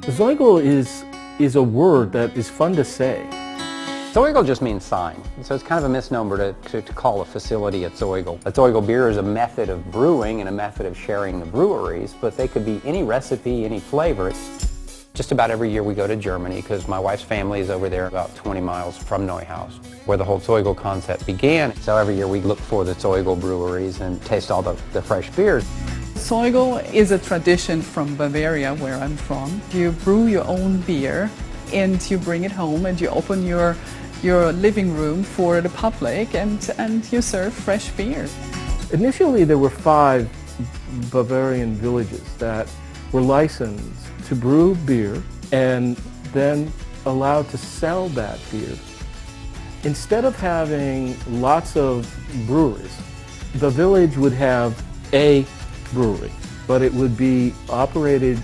Zoigl is a word that is fun to say. Zoigl just means sign, so it's kind of a misnomer to call a facility a Zoigl. A Zoigl beer is a method of brewing and a method of sharing the breweries, but they could be any recipe, any flavor. Just about every year we go to Germany because my wife's family is over there about 20 miles from Neuhaus, where the whole Zoigl concept began. So every year we look for the Zoigl breweries and taste all the fresh beers. Zoigl is a tradition from Bavaria, where I'm from. You brew your own beer and you bring it home and you open your living room for the public and you serve fresh beer. Initially there were 5 Bavarian villages that were licensed to brew beer and then allowed to sell that beer. Instead of having lots of breweries, the village would have a brewery, but it would be operated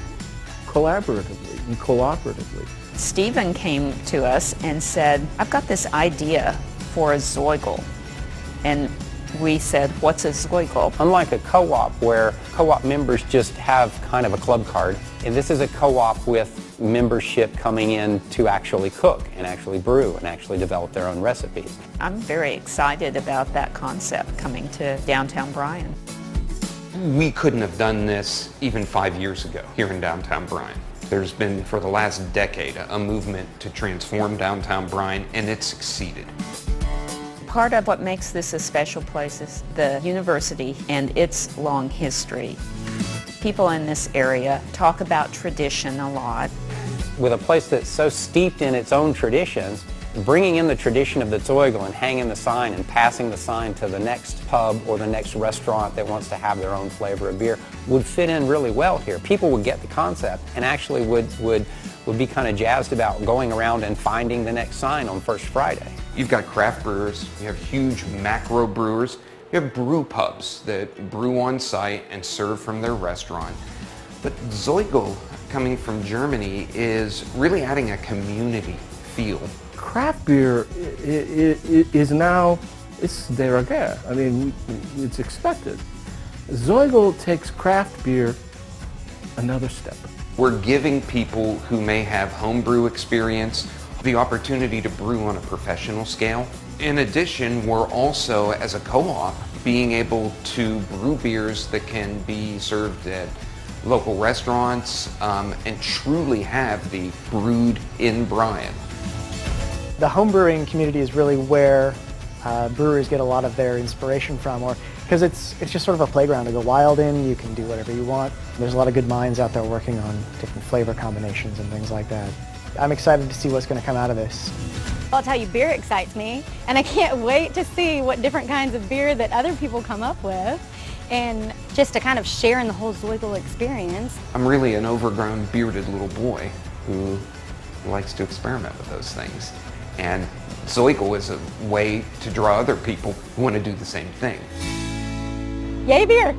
collaboratively and cooperatively. Stephen came to us and said, I've got this idea for a Zoigl. And we said, what's a Zoigl? Unlike a co-op where co-op members just have kind of a club card, and this is a co-op with membership coming in to actually cook and actually brew and actually develop their own recipes. I'm very excited about that concept coming to downtown Bryan. We couldn't have done this even 5 years ago here in downtown Bryan. There's been, for the last decade, a movement to transform downtown Bryan, and it's succeeded. Part of what makes this a special place is the university and its long history. People in this area talk about tradition a lot. With a place that's so steeped in its own traditions, bringing in the tradition of the Zoigl and hanging the sign and passing the sign to the next pub or the next restaurant that wants to have their own flavor of beer would fit in really well here. People would get the concept and actually would be kind of jazzed about going around and finding the next sign on First Friday. You've got craft brewers, you have huge macro brewers, you have brew pubs that brew on site and serve from their restaurant. But Zoigl, coming from Germany, is really adding a community feel. Craft beer is now, it's de rigueur. I mean, it's expected. Zoigl takes craft beer another step. We're giving people who may have homebrew experience the opportunity to brew on a professional scale. In addition, we're also, as a co-op, being able to brew beers that can be served at local restaurants and truly have the brewed in Bryan. The homebrewing community is really where brewers get a lot of their inspiration from, or because it's just sort of a playground to go wild in. You can do whatever you want. There's a lot of good minds out there working on different flavor combinations and things like that. I'm excited to see what's going to come out of this. I'll tell you, beer excites me, and I can't wait to see what different kinds of beer that other people come up with, and just to kind of share in the whole Zoigl experience. I'm really an overgrown, bearded little boy who likes to experiment with those things. And Zoigl is a way to draw other people who want to do the same thing. Yay, beer!